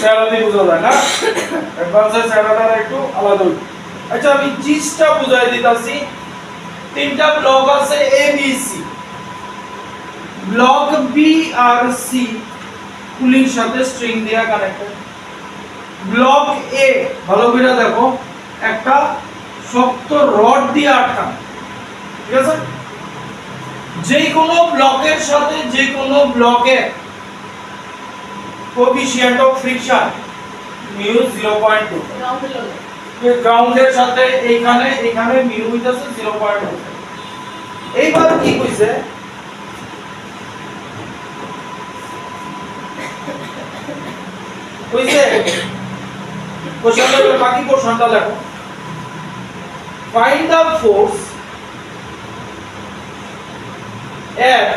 স্যারাতে বোঝা যায় না অ্যাডভান্সের স্যারাটা একটু আলাদা। আচ্ছা আমি জিসটা বুঝাই দিতাছি। তিনটা ব্লক আছে A B C, block B R C পুলির সাথে স্ট্রিং দেয়া কানেক্টেড। ব্লক এ ভালো করে দেখো একটা শক্ত রড দিয়ে আটকানো, ঠিক আছে? যে কোনো ব্লকের সাথে যে কোনো ব্লকে কোএফিশিয়েন্ট অফ ফ্রিকশন মিউ 0.2, গ্রাউন্ডের সাথে এইখানে এখানে মিউ হইতাছে 0.2। এইবার কি কইছে কোশ্চেনের বাকি পোরশনটা দেখো। Find the force F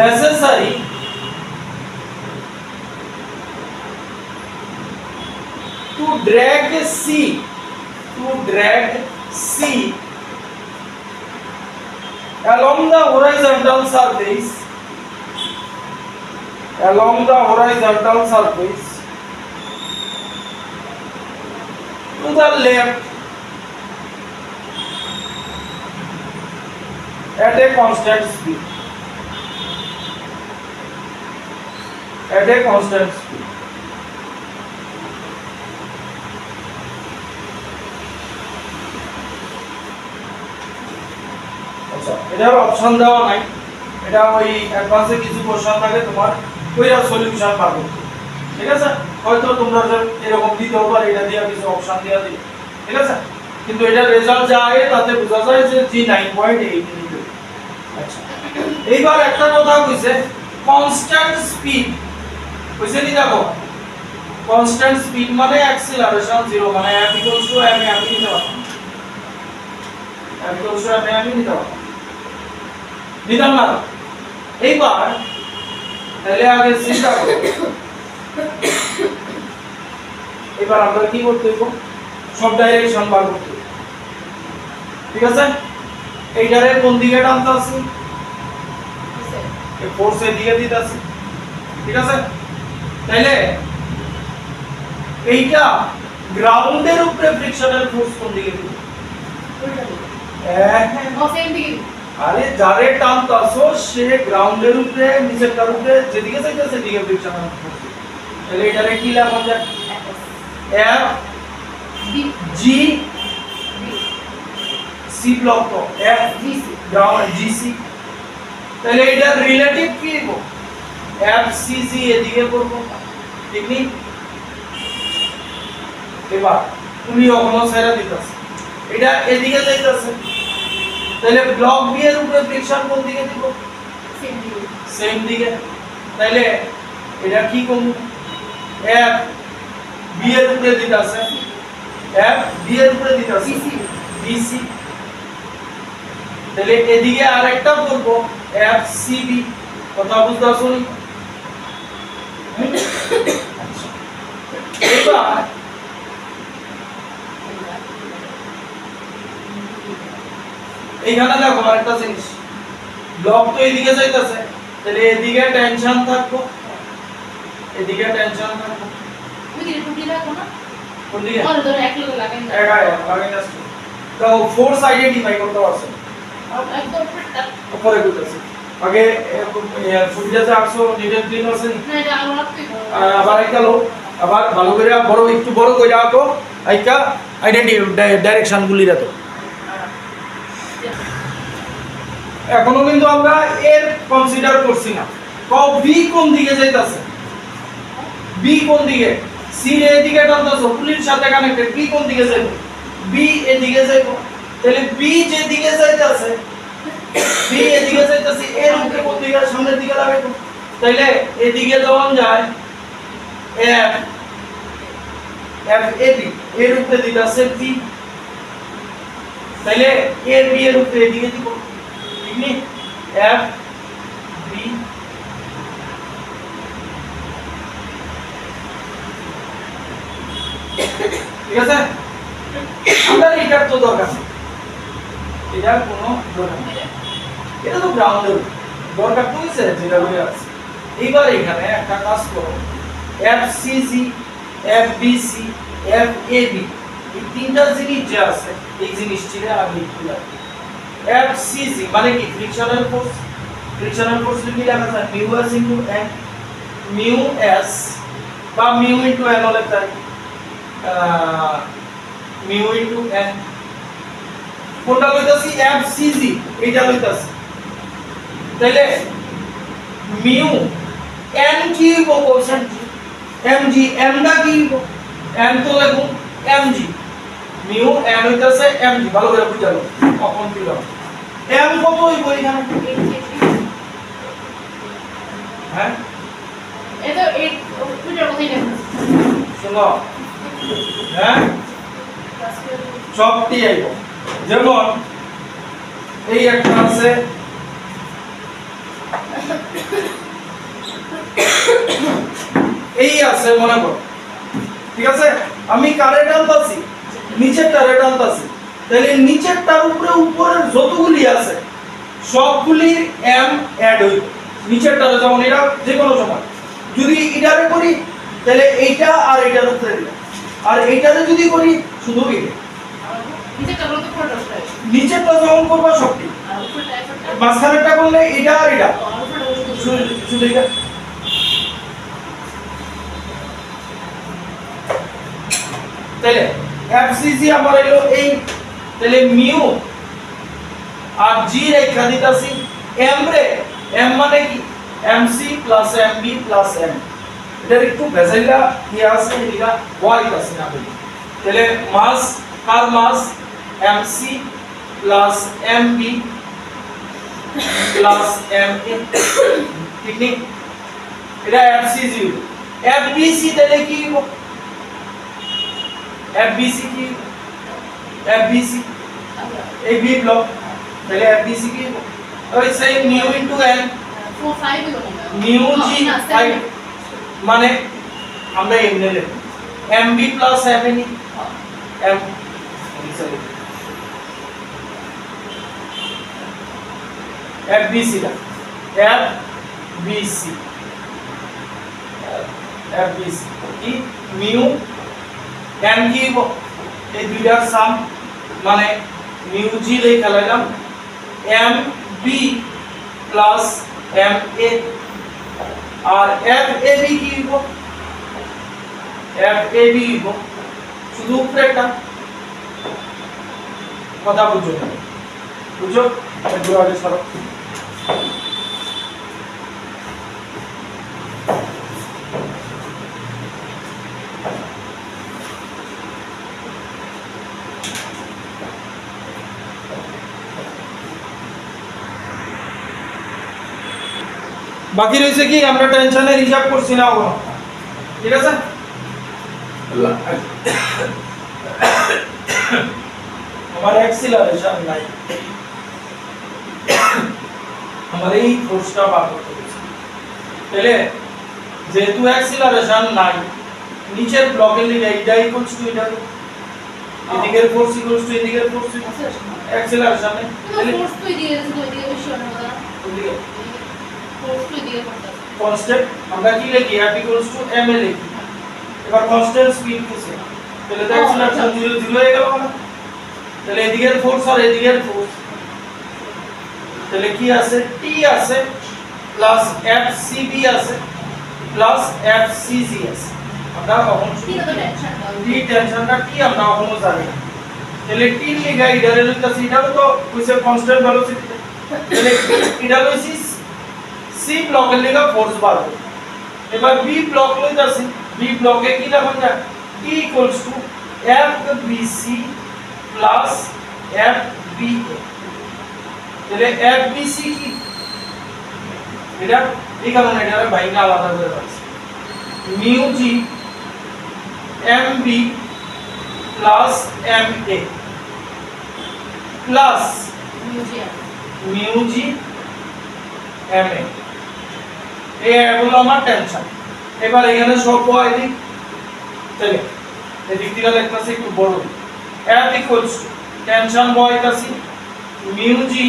necessary to drag C along the horizontal surface to the left at a constant speed. আচ্ছা এটার অপশন দেওয়া নাই, এটা ওই অ্যাডভান্সে কিছু কোশ্চেন থাকে তোমার কইরা সলিউশন পাবো, ঠিক আছে? হয়তো তোমরা এরকম দিতেও পারে, এটা দিয়া কিছু অপশন দিয়া দিই, ঠিক আছে? কিন্তু এটা রেজাল্ট যা আয়ে তাতে বোঝা যায় যে জি 9.8 নিতে। আচ্ছা এইবার একটা কথা কইছে কনস্ট্যান্ট স্পিড কইছে নি দেখো। কনস্ট্যান্ট স্পিড মানে অ্যাক্সিলারেশন 0 মানে f = m নিতে পারো, f = m নিতে পারো, নিতাম না। এইবার তাহলে আগে চিন্তা করো, এবার আমরা কি করতে হইব? সব ডাইরেকশন বার করতে হবে, ঠিক আছে? এইটারে কোন দিকে টানতাছি? এই ফোর্সের দিকে দিতাছি, ঠিক আছে? তাইলে এইটা গ্রাউন্ডের উপরে ফ্রিকশনাল ফোর্স কোন দিকে দিব? সেম দিকে। আরে যারে টানতাছো সে গ্রাউন্ডের উপরে নিচেরটার উপরে যেদিকে যাইতাছে সেদিকে ফ্রিকশনাল ফোর্স। তাহলে এটারে কি লেখা যায়? F G C ব্লক তো F G C ground G C। তাহলে এটার রিলেটিভ কি দিব? F C G এদিকে করব, ঠিক নি? এবার তুমি ওখানে সেরা দিতাছে, এটা এদিকে যাইতাছে, তাহলে ব্লক বি এর উপরে ফ্রিকশন কোন দিকে দিব? সেম দিকে। তাহলে এটা কি করব? F বি এর উপরে দিতাছে, F বি এর উপরে দিতাছে B C। তাহলে এদিকে আরেকটা করব F C B। কথা বুঝতাছো নি? আচ্ছা এবার এইখানে দেখো আরেকটা জিনিস, ব্লক তো এদিকে যাইতাছে, তাহলে এদিকে টেনশন থাকবো, এদিকে টেনশন থাকবো। ওইদিকে টুটি রাখো না, কোন দিকে? আর ধরো এক লোক লাগেন না, লাগেন না। তো ফোর্স আইডেন্টিফাই করতে পারছো একদম উপরে কইতাছে আগে ফুটিটাতে আসো নিডেল ক্লিন আছে না, এটা আলো রাখতে আবার একটা লো, আবার ভালো করে বড় একটু বড় কইরা আঁকো, আইকা আইডেন্টি ডাইরেকশন গুলি রাখো। এখনো কিন্তু আমরা এর কনসিডার করছি না। কও বি কোন দিকে যাইতাছে? বি কোন দিকে? সি এর দিকে টানতাছো, পুলির সাথে কানেক্টেড, বি কোন দিকে যাইবো? বি এর দিকে যাইবো। তাহলে বি যে দিকে যাইতাছে, বি এর দিকে যাইতাছে, এর উপরে কোন দিকে? সামনের দিকে লাগাইবো। তাইলে এদিকে যখন যায় এফ এফ এ বি এর উপরে দিতাছে বি, তাইলে এ বি এর উপরে এদিকে দিব, ঠিক নি? এফ বি ঠিক আছে? আমরা এটার তো দরকার নেই, এটার কোনো দরকার নেই, এটা তো গ্রাউন্ডের দরকার তো হইছে যেটা বলে আছে। এবার এখানে একটা কাজ করো, FCG FBC FAB এই তিনটা জিনিস যে আছে এই জিনিসটিরে আগে একটু লাগবে। FCG মানে কি ফ্রিকশনাল ফোর্স, ফ্রিকশনাল ফোর্স লিখে লেখা যায় mu s into n, mu s বা মিউ ইনটু n হলে তাই মিউ ইনটু n। কোনটা লইতাছি FCG এইটা লইতাছি, তাইলে মিউ n কি হইব কোশ্চেন mg, m দা কি হইব n তো লিখব mg, মিউ n হইতাছে mg, ভালো করে বুঝালো কখন কি দাও m কত হইব এখানে হ্যাঁ এটা 8 মিটার কথাই লেখা শুনো হ্যাঁ সবটি আইব। যেমন এই একটা আছে এই আছে মনে করো, ঠিক আছে আমি কারে টানতাছি নিচেরটারে টানতাছি, তাহলে নিচেরটার উপরে উপরের যতগুলি আছে সবগুলির m অ্যাড হইব নিচেরটারে, যেমন এটা যে কোনো সময় যদি এটারে করি তাহলে এইটা আর এইটার উপরে দিলাম, আর এইটারে যদি করি শুধু এটা নিচেরটা যেমন করবা সবটি, মাঝখানেরটা করলে এটা আর এটা শুধু এটা। তাহলে FCG আমার হলো এই, তাহলে মিউ আর জি রেখা দিতাছি m রে, m মানে কি mc plus mb plus m, এটা একটু ভেজাইলা কি আছে এটা y আছে না বলি, তাহলে মাস কার মাস mc plus mb plus ma, ঠিক নেই এটা FCG। FBC তাহলে কি হইব FBC কি FBC এই বি ব্লক, তাহলে FBC কি ওই same mu into n 5 mu g 5 মানে আমরা এমনি লিখব mb প্লাস ma নি m সরি FBC টা FBC FBC কি মিউ n কি এই দুইটার সাম মানে মিউ জি লেখা লাইলাম mb প্লাস ma, আর FAB কি হইব FAB হইব শুধু উপরেটা কথা বুঝো বুঝো একটু আগে সরো। বাকি রয়েছে কি আমরা টেনশনের হিসাব করছি না ওগুলো, ঠিক আছে আমার অ্যাক্সিলারেশন নাই, আমার এই ফোর্সটা বার করতে হবে, তাহলে যেহেতু অ্যাক্সিলারেশন নাই নিচের ব্লকের লিগে এটা ইকুয়ালস টু এটা, এদিকের ফোর্স ইকুয়ালস টু এদিকের ফোর্স অ্যাক্সিলারেশন নেই, তাহলে ফোর্স তো এদিকে আছে তো এদিকে বেশি হবে না, ওদিকে ফোর্স তো এদিকে পড়ছে কনস্ট্যান্ট আমরা কি লিখি F ইকুয়ালস টু ma লিখি, এবার কনস্ট্যান্ট স্পিড কিসে তাহলে অ্যাক্সিলারেশন 0 0 হয়ে গেল না, তাহলে এদিকের ফোর্স আর এদিকের ফোর্স তাহলে কি আছে T আছে প্লাস FCB আছে প্লাস FCG আছে, আমরা কখন T টেনশনটা কি আমরা কখনো জানি না, তাহলে T লিখা ইডারে লিখতাছি এটাও তো কইছে কনস্ট্যান্ট ভেলোসিটি, তাহলে এটা লইছি C ব্লকের লিগা ফোর্স বার হবে। এবার B ব্লক লইতাছি, B ব্লকে কি লিখা যায় T equals to FBC plus FBA, তাহলে FBC কি এটা এই কারণে এটা বাইরে আলাদা করে রাখছি মিউ জি MB plus MA plus mu g MA, এই হলো আমার টেনশন। এবার এখানে সব বয় দিক, তাহলে এদিক থেকে লিখতেছি একটু বড় F ইকুয়ালস টু টেনশন বয় কাছি mu G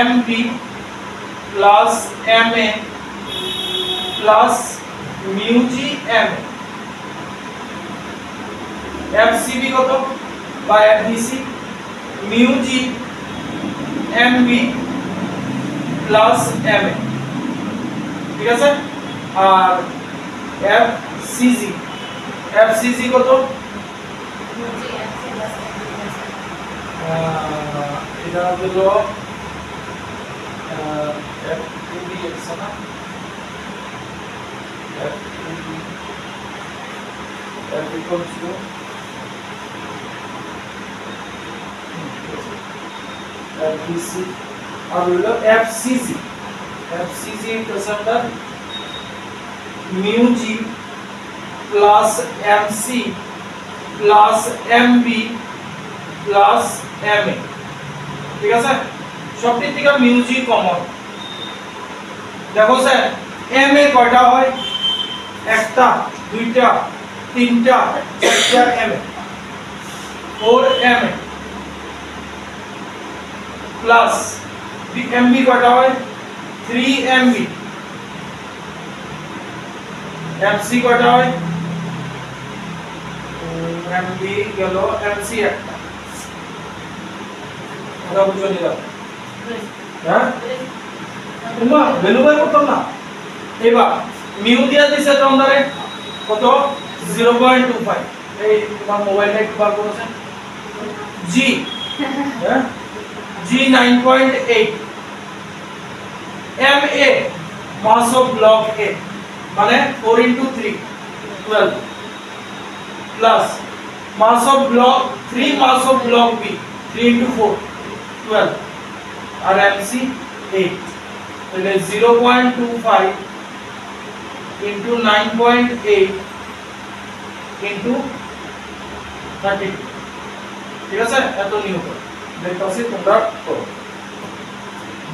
MB plus M A plus mu G M A. FCB কত বা FBC mu G M B plus M A, ঠিক আছে। আর এফসিজি কত, এটা হলো এফবি আছে না, FB F equals to FBC আর হলো FCG equals under mu G plus MC plus MB plus MA, ঠিক আছে। সবটি থেকে মিউ জি কমন। দেখো স্যার এমএ কয়টা হয়, একটা দুইটা তিনটা চারটা এমএ, 4 এমএ প্লাস এমবি কয়টা হয়, 3 এমবি, এমসি কয়টা হয়, এমবি গেল, এমসি একটা, এটা বুঝে নিলাম। হ্যাঁ তোমরা ভ্যালু বাই করতাম না। এবার মিউ দিয়া দিছে তোমরা কত 0.25, এই তোমার মোবাইলটা একটু বার করেছেন, জি হ্যাঁ জি 9.8, M A mass of block A মানে 4 into 3 12 plus mass of block 3 mass of block B 3 into 4 12 আর এমসি 8, তাহলে 0.25 into 9.8 into 30, ঠিক আছে। এত নিউটন দেখতেছি, তোমরা করো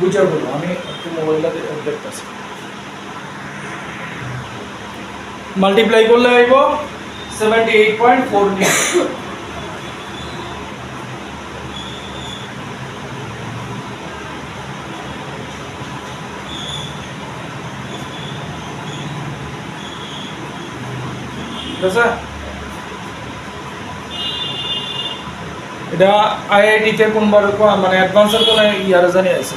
বুঝা বলো, আমি একটু মোবাইলটা দেখতেছি। মাল্টিপ্লাই করলে আইব 78.4 নিউটন। এটা আইআইটি তে কোনবার মানে অ্যাডভান্সের কোন ইয়ারে জানি আছে।